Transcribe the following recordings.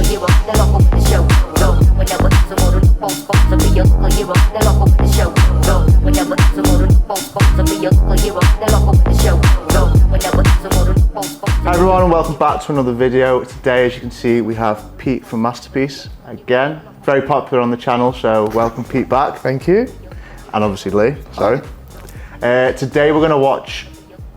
hero, they're loco with the show. Go, whenever it's a motor, no phones, to be a hero, they're loco with the show. Go, whenever it's a motor, no phones, to be a hero, they're loco with the show. Go, whenever it's a motor, no phones. Hi everyone and welcome back to another video. Today, as you can see, we have Pete from Masterpiece again. Very popular on the channel, so welcome Pete back. Thank you. And obviously Lee, sorry. Today we're going to watch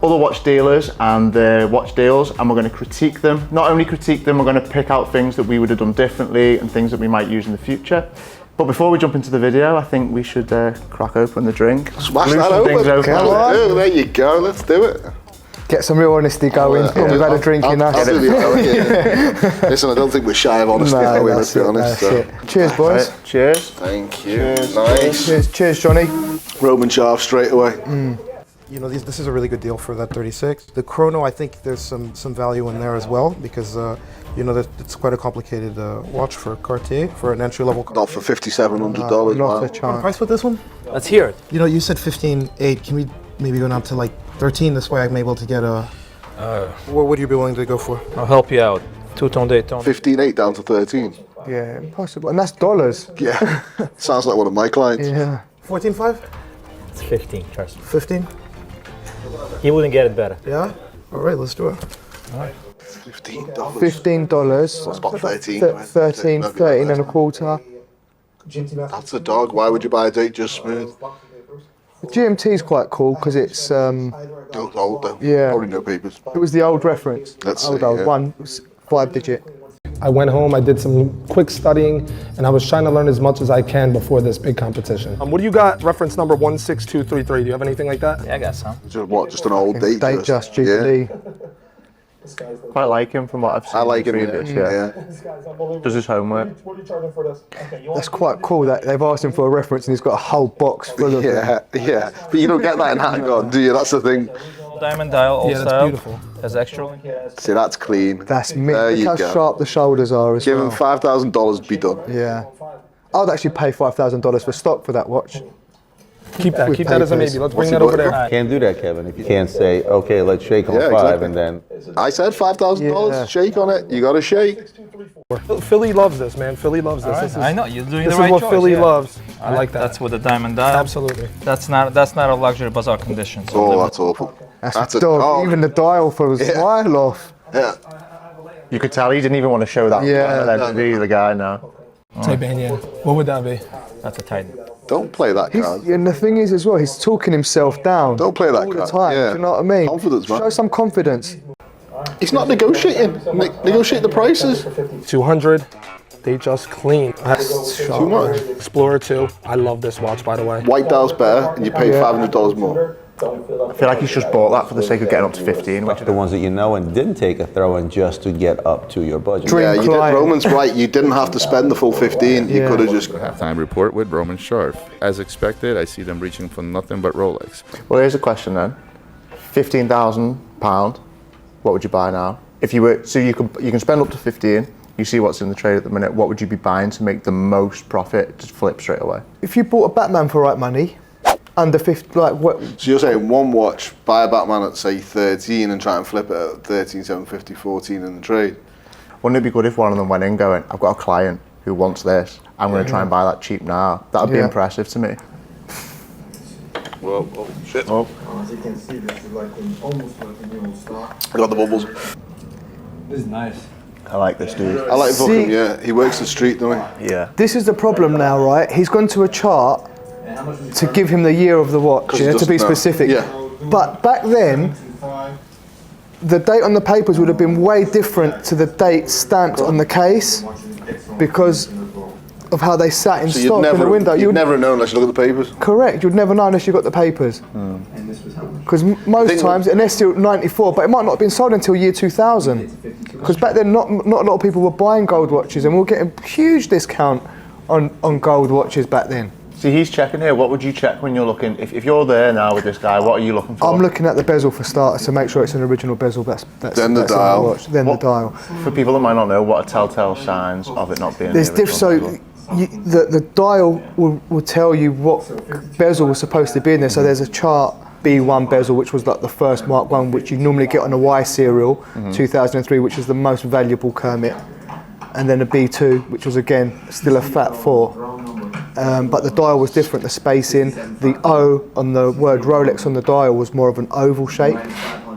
other watch dealers and their watch deals, and we're going to critique them. Not only critique them, we're going to pick out things that we would have done differently and things that we might use in the future. But before we jump into the video, I think we should crack open the drink. Smash that open. Come on. Oh, there you go, let's do it. Get some real honesty going. We've had a drink in us. Listen, I don't think we're shy of honesty, are we? Let's be honest. Cheers, boys. Right, cheers. Thank you. Cheers. Nice. Cheers, Johnny. Roman Sharf straight away. You know, this is a really good deal for that 36. The chrono, I think there's some value in there as well because, you know, it's quite a complicated watch for Cartier for an entry-level. Not for $5,700. Not a What chance. price with this one? Let's hear it. You know, you said 15.8. Can we maybe go down to like 13? This way I'm able to get a... what would you be willing to go for? I'll help you out. Two-tone Daytona. 15.8 down to 13. Yeah, impossible. And that's dollars. Yeah, sounds like one of my clients. Yeah. 14.5? It's 15, trust me. 15? He wouldn't get it better. Yeah? All right, let's do it. $15. $15. That's about 13. 13 and a quarter. That's a dog. Why would you buy a date just smooth? The GMT is quite cool because it's It's old though. Yeah. Probably no papers. it was the old reference. Let's old see, yeah. one 5-digit. I went home, I did some quick studying, and I was trying to learn as much as I can before this big competition. What do you got? Reference number 16233. Do you have anything like that? Yeah, I got some. Just what? Just an old date? Date just Yeah. Jubilee. Quite like him from what I've seen. I like him. previous, Yeah. Does his homework. That's quite cool that they've asked him for a reference and he's got a whole box full of them. Yeah. But you don't get that in handgun, do you? That's the thing. Diamond dial, old Yeah, that's style. beautiful. Has extra. See, that's clean. That's me. There Look you how go. sharp the shoulders are as Give him well. $5,000, be done. Yeah. I'd actually pay $5,000 for stock for that watch. Keep that as a maybe. Let's bring What's that he over got? there. Can't do that, Kevin. If you can't say, okay, let's shake on Yeah, five, exactly. and then I said $5,000. Yeah. Shake on it. You got to shake. Philly loves this, man. Philly loves this. All right, This is, I know you're doing this the right is what choice. Philly yeah. loves. All I right, like that. That's with the diamond dial. Absolutely. That's not a luxury bazaar condition. So Oh, live that's awful. That's a dog. Even the dial for a mile off. Yeah. You could tell he didn't even want to show that. Yeah. The guy now. Tibania. What would that be? That's a tight. Don't play that card. And the thing is as well, he's talking himself down. Don't play that all the card. time. Yeah. Do you know what I mean? Confidence, man. Show some confidence. He's not negotiating. Negotiate the prices. 200. They just clean. Too much. Explorer 2. I love this watch, by the way. White dial's better, and you pay $500 more. I feel like he's just bought that for the sake of getting up to 15, which the ones that you know and didn't take a throw in just to get up to your budget. Dream Yeah, you did. client. Roman's right. You didn't have to spend the full 15. You Yeah. could have just. Halftime report with Roman Sharf. As expected, I see them reaching for nothing but Rolex. Well, here's a question then. £15,000. What would you buy now? If you were, so you can spend up to 15. You see what's in the trade at the minute. What would you be buying to make the most profit? Just flip straight away. If you bought a Batman for right money, under 50, like what? So you're saying one watch, buy a Batman at say 13 and try and flip it at 13,750, 14 in the trade. Wouldn't it be good if one of them went in going, I've got a client who wants this. I'm going to try and buy that cheap now. That would be Yeah. impressive to me. Well, oh shit. Oh. As you can see, this is like almost like a new star. I got the bubbles. This is nice. I like this dude. I like Vookum, See- yeah. He works the street, doesn't he? Yeah. This is the problem now, right? He's gone to a chart to give him the year of the watch, 'Cause you he know, to be doesn't know. specific. Yeah. But back then, the date on the papers would have been way different to the date stamped on the case because of how they sat in So stock in the window. you'd never know unless you look at the papers. Correct, you'd never know unless you got the papers. Because most thing- times, and they're still 94, but it might not have been sold until year 2000. Because back then, not a lot of people were buying gold watches, and we were getting huge discount on gold watches back then. See, he's checking here. What would you check when you're looking? If you're there now with this guy, what are you looking for? I'm looking at the bezel for starters to make sure it's an original bezel. That's Then the that's on dial. watch. Then What- the dial. For people that might not know, what are telltale signs of it not being There's the so original bezel? the dial will tell you what bezel was supposed to be in there. So there's a chart B1 bezel, which was like the first Mark 1, which you normally get on a Y serial, 2003, which is the most valuable Kermit. and then a B2, which was again still a flat 4. But the dial was different, the spacing. The O on the word Rolex on the dial was more of an oval shape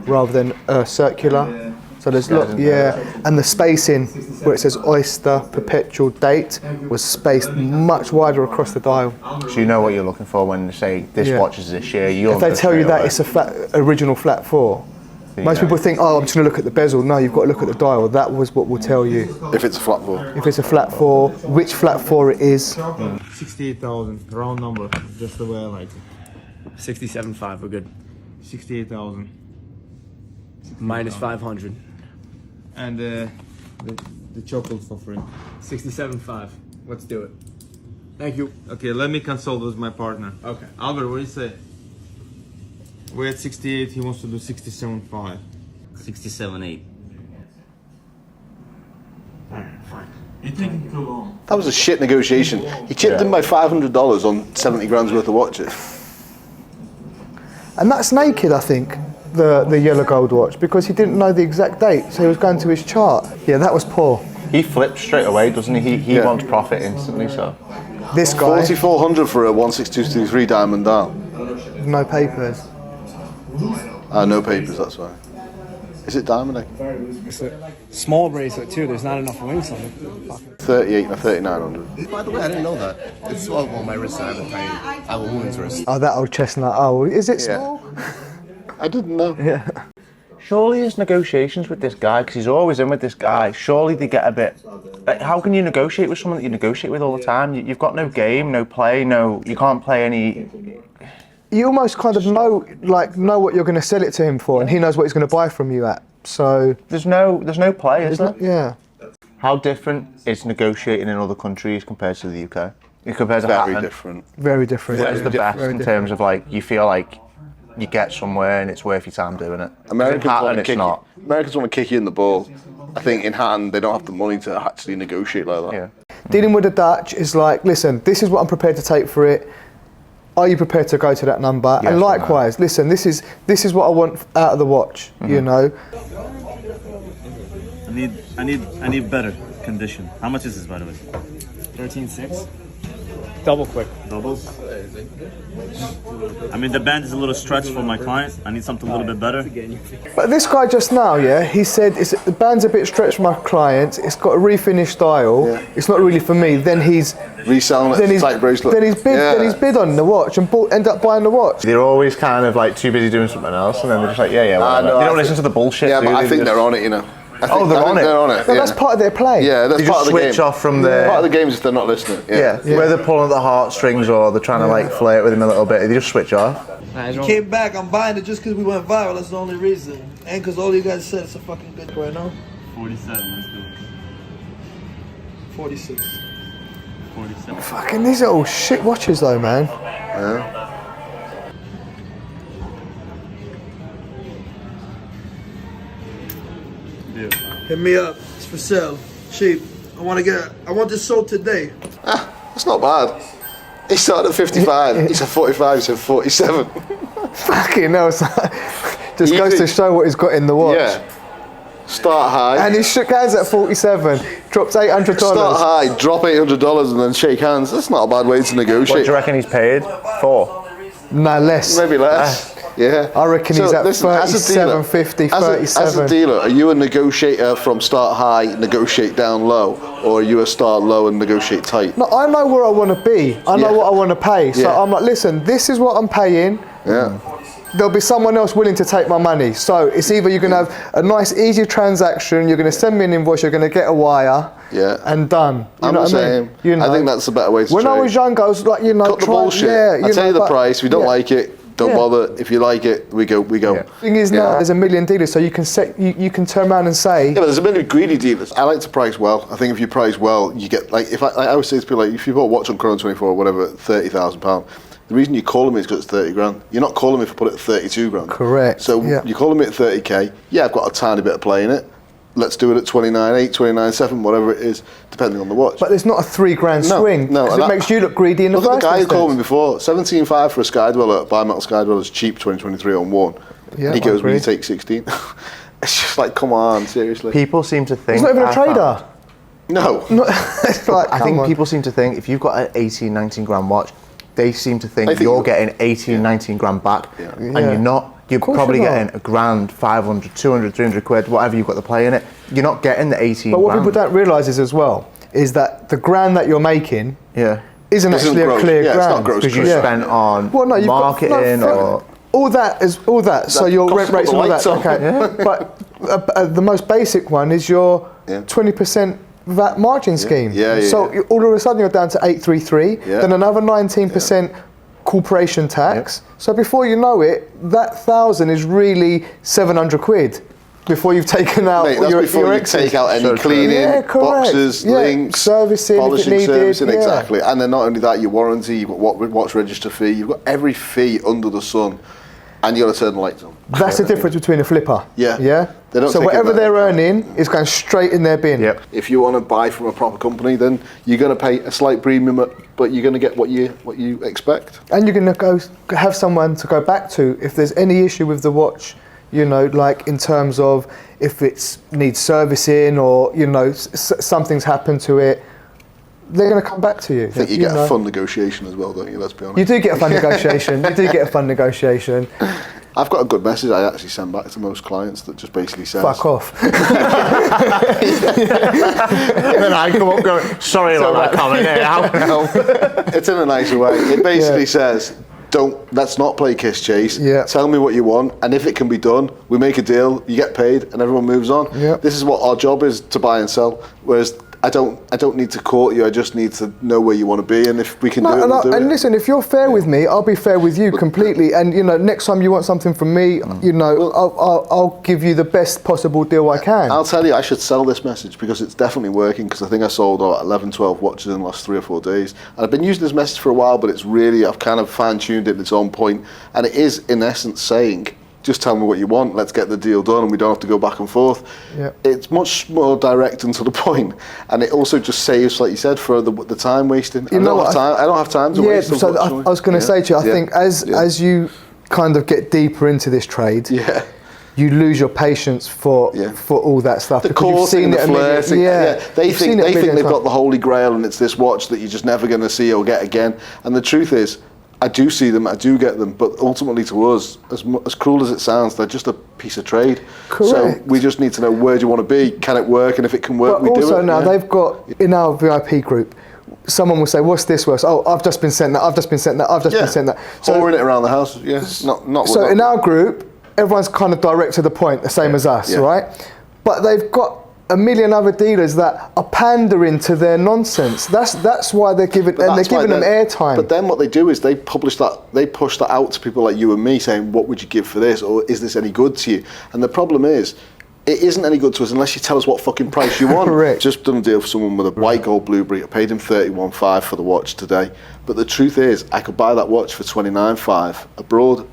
rather than circular. So there's and the spacing where it says Oyster Perpetual Date was spaced much wider across the dial. So you know what you're looking for when they say this watch is this year. If they tell you that it's a original flat 4, most people think, oh, I'm just going to look at the bezel. No, you've got to look at the dial. That was what will tell you. If it's a flat 4. If it's a flat 4, which flat 4 it is. 68,000, round number, just the way I like it. 67.5, we're good. 68,000. Minus 500. And the chocolate for free. 67.5. Let's do it. Thank you. Okay, let me consult with my partner. Okay. Albert, what do you say? We're at 68, he wants to do 67.5. 67.8. Fine. You're taking too long. That was a shit negotiation. He chipped in by $500 on 70 grand's worth of watches. And that's naked, I think, the yellow gold watch, because he didn't know the exact date, so he was going to his chart. Yeah, that was poor. He flips straight away, doesn't he? He wants profit instantly, so. This guy. 4,400 for a 16223 diamond dial. No papers. No papers, that's why. Is it diamond? It's a small bracelet too, there's not enough links on it. 38 and a 3900. By the way, I didn't know that. It's on my wrist. I have a woman's wrist. Oh, that old chestnut. Oh, is it small? I didn't know. Yeah. Surely his negotiations with this guy, because he's always in with this guy, surely they get a bit... Like, how can you negotiate with someone that you negotiate with all the time? You've got no game, no play, you can't play any... You almost kind of know what you're going to sell it to him for, and he knows what he's going to buy from you at. So there's no play, is there? Yeah. How different is negotiating in other countries compared to the UK? Compared to Very Hatton? different. Very different. What is the best in terms of like you feel like you get somewhere and it's worth your time doing it? Americans in Hatton, want to it's kick not. Americans want to kick you in the ball. I think in Hatton they don't have the money to actually negotiate like that. Yeah. Dealing with the Dutch is like, listen, this is what I'm prepared to take for it. Are you prepared to go to that number? Yes, and likewise, listen, this is what I want out of the watch. You know. I need better condition. How much is this, by the way? 13.6. Double quick. Doubles. I mean, the band is a little stretched for my client. I need something a little bit better. But this guy just now, he said the band's a bit stretched for my client. It's got a refinished dial. Yeah. It's not really for me. Then he's reselling it. Tight bracelet. Then he's bid on the watch and end up buying the watch. They're always kind of like too busy doing something else, and then they're just like, whatever. No, they don't listen to the bullshit. Yeah, but I think just... they're on it, you know. They're on it. They're on it. No, that's part of their play. Yeah, that's they part just of the game. switch off from the part of the game is if they're not listening. Yeah, whether they're pulling at the heartstrings or they're trying to like flirt with him a little bit. They just switch off. He came back. I'm buying it just because we went viral. That's the only reason, and because all you guys said it's a fucking good right now. 47. Let's do it. 46. 47. Fucking these are all shit watches though, man. Yeah. Hit me up. It's for sale. Cheap. I want this sold today. That's not bad. He started at 55. He said 45. He said 47. Fucking hell. Just goes to show what he's got in the watch. Yeah. Start high. And he shook hands at 47. Drops $800. Start high, drop $800 and then shake hands. That's not a bad way to negotiate. What do you reckon he's paid for? No, less. Maybe less. Yeah. I reckon he's at 37.50, 37. As a dealer, are you a negotiator from start high, negotiate down low, or are you a start low and negotiate tight? No, I know where I want to be. I know what I want to pay. So I'm like, listen, this is what I'm paying. Yeah. There'll be someone else willing to take my money. So it's either you're going to have a nice, easy transaction, you're going to send me an invoice, you're going to get a wire, and done. You know what I mean? You know, I think that's the better way to when trade. I was young, I was like, cut the bullshit. I tell you the price. If you don't like it, don't bother. If you like it, we go. The thing is now, there's a million dealers, so you can you can turn around and say. Yeah, but there's a million greedy dealers. I like to price well. I think if you price well, you get like I always say to people, like if you bought a watch on Chrono 24 or whatever, £30,000. The reason you calling me is because it's 30 grand. You're not calling me for put it at 32 grand. Correct. So you're calling me at 30k. Yeah, I've got a tiny bit of play in it. Let's do it at 29.8, 29.7, whatever it is, depending on the watch. But there's not a £3 swing. No, because it makes you look greedy in the first Look at the guy who instance. called me before. 17.5 for a Skydweller, Bimetal Skydweller is cheap 2023 on one. Yeah, and he goes, I agree. will you take 16? It's just like, come on, seriously. People seem to think... He's not even a trader. No. It's like, I come think on. people seem to think if you've got an 18, 19 grand watch, they seem to think, They think you're you're- getting 18, 19 grand back, and Yeah. you're not. You're course probably you're not. getting a grand, 500, 200, 300 quid, whatever you've got to play in it. You're not getting the 18 But what grand. people don't realise is as well, is that the grand that you're making Yeah. isn't Isn't actually gross. a clear Yeah, it's grand. not gross. Because you Yeah. spent on Well, no, you've marketing got, or... all that. So your costs rent to put rates the and all lights that. on. Okay, but the most basic one is your 20% VAT margin scheme. Yeah, yeah, so yeah. all of a sudden you're down to 833. Yeah. Then another 19% corporation tax. So before you know it, that 1,000 is really 700 quid. Before you've taken out Mate, that's your before you excess. take out any So true. cleaning, Yeah, correct. boxes, Yeah, links, servicing if it polishing, needed, servicing, yeah. exactly. And then not only that, your warranty, you've got watch register fee, you've got every fee under the sun, and you got to turn the lights on. That's the difference between a flipper. Yeah. Yeah. They don't So take whatever it back. they're earning is going straight in their bin. Yep. If you want to buy from a proper company, then you're going to pay a slight premium, but you're going to get what you expect. And you're going to go have someone to go back to if there's any issue with the watch, you know, like in terms of if it needs servicing or, you know, something's happened to it, they're going to come back to you. I think you get a fun negotiation as well, don't you? Let's be honest. You do get a fun negotiation. You do get a fun negotiation. I've got a good message I actually send back to most clients that just basically says... Fuck off. And then I come up going, sorry about that comment. How can I help? It's in a nicer way. It basically says, let's not play kiss chase. Yeah. Tell me what you want, and if it can be done, we make a deal, you get paid, and everyone moves on. Yeah. This is what our job is, to buy and sell. Whereas I don't need to court you, I just need to know where you want to be, and if we can do it, we'll do it. And listen, if you're fair with me, I'll be fair with you completely. And you know, next time you want something from me, you know, I'll give you the best possible deal I can. I'll tell you, I should sell this message because it's definitely working, because I think I sold 11, 12 watches in the last 3 or 4 days. And I've been using this message for a while, but it's really, I've kind of fine-tuned it and it's on point. And it is, in essence, saying, just tell me what you want, let's get the deal done, and we don't have to go back and forth. Yeah. It's much more direct and to the point, and it also just saves, like you said, for the time wasting. I don't have time to waste. So I was going to say to you, I think as you kind of get deeper into this trade, you lose your patience for all that stuff. The because you've courting, seen the it a million- flirting. They You've seen think it a million they've got times. the holy grail, and it's this watch that you're just never going to see or get again. And the truth is, I do see them, I do get them, but ultimately to us, as cruel as it sounds, they're just a piece of trade. Correct. So we just need to know, where do you want to be? Can it work? And if it can work, But we do it. also now they've got, in our VIP group, someone will say, what's this worth? Oh, I've just been sent that, I've just been sent that, I've just been sent that. So pouring it around the house, not So in our group, everyone's kind of direct to the point, the same as us, right? But they've got a million other dealers that are pandering to their nonsense. That's why they're giving them airtime. But then what they do is they push that out to people like you and me, saying, what would you give for this, or is this any good to you? And the problem is, it isn't any good to us unless you tell us what fucking price you want. Correct. Just done a deal for someone with a white gold blueberry. I paid him 31.5 for the watch today. But the truth is, I could buy that watch for 29.5 abroad.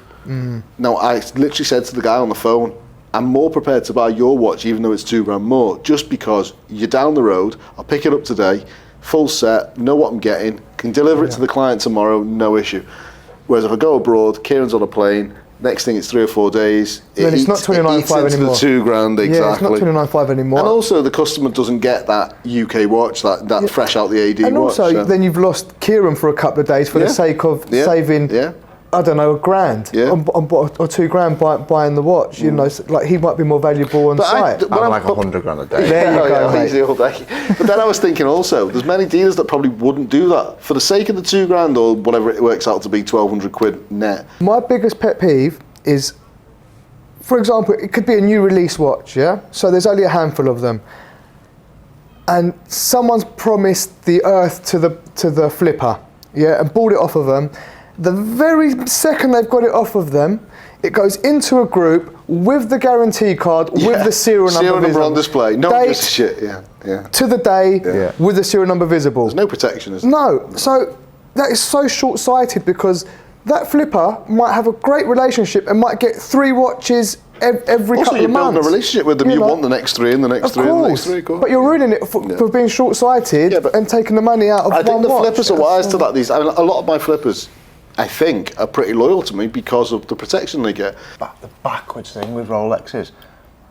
Now, I literally said to the guy on the phone, I'm more prepared to buy your watch even though it's £2 more, just because you're down the road, I'll pick it up today, full set, know what I'm getting, can deliver it to the client tomorrow, no issue. Whereas if I go abroad, Ciaran's on a plane, next thing it's 3 or 4 days, Then it's not 29.5 anymore. The £2,000, exactly. Yeah, it's not 29.5 anymore. And also the customer doesn't get that UK watch, that fresh out the AD and watch. also, then you've lost Ciaran for a couple of days for the sake of saving, I don't know, £1,000 or £2,000 buying the watch. You know, like he might be more valuable on site. I'm like 100 grand a day. There you go, mate. Easy all day. But then I was thinking also, there's many dealers that probably wouldn't do that for the sake of the £2,000 or whatever it works out to be, 1,200 quid net. My biggest pet peeve is, for example, it could be a new release watch, yeah? So there's only a handful of them. And someone's promised the earth to the flipper, yeah, and bought it off of them. The very second they've got it off of them, it goes into a group with the guarantee card, with the serial number Serial number visible. on display, no Date just shit, to the day, with the serial number visible. There's no protection, is there? No, so that is so short-sighted, because that flipper might have a great relationship and might get 3 watches every Also, couple you're of months. building a relationship with them, you want the next 3 and the next 3 and the next 3, of course. But you're ruining it for being short-sighted and taking the money out of I think one the watch. flippers are wise to that. A lot of my flippers, I think, are pretty loyal to me because of the protection they get. The backwards thing with Rolexes,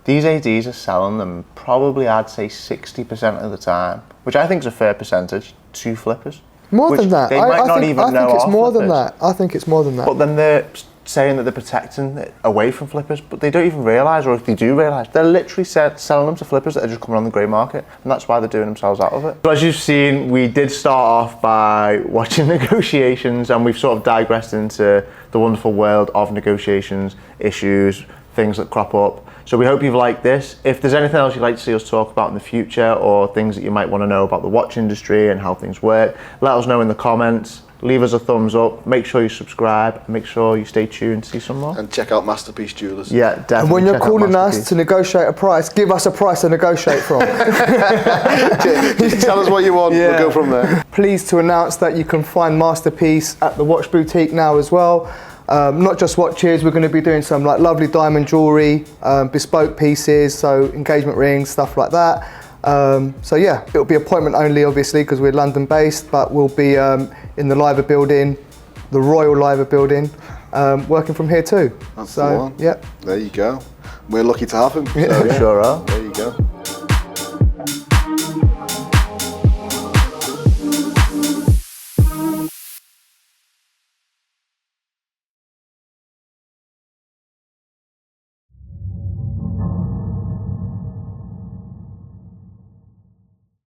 These ADs are selling them probably, I'd say, 60% of the time, which I think is a fair percentage to flippers. More than that. They might not even know I think it's are more than flippers. that. I think it's more than that. But then they're saying that they're protecting it away from flippers, but they don't even realise, or if they do realise, they're literally selling them to flippers that are just coming on the grey market, and that's why they're doing themselves out of it. So as you've seen, we did start off by watching negotiations, and we've sort of digressed into the wonderful world of negotiations, issues, things that crop up. So we hope you've liked this. If there's anything else you'd like to see us talk about in the future, or things that you might want to know about the watch industry and how things work, let us know in the comments. Leave us a thumbs up, make sure you subscribe, and make sure you stay tuned to see some more. And check out Masterpiece Jewelers. Yeah, definitely. And when you're check out calling us Masterpiece. to negotiate a price, give us a price to negotiate from. Just tell us what you want, we'll go from there. Pleased to announce that you can find Masterpiece at the Watch Boutique now as well. Not just watches, we're going to be doing some like lovely diamond jewellery, bespoke pieces, so engagement rings, stuff like that. So yeah, it'll be appointment only obviously because we're London based, but we'll be in the Liver building, the Royal Liver building, working from here too. That's so, the one. Yeah. There you go. We're lucky to have him. So, Yeah, sure are. There you go.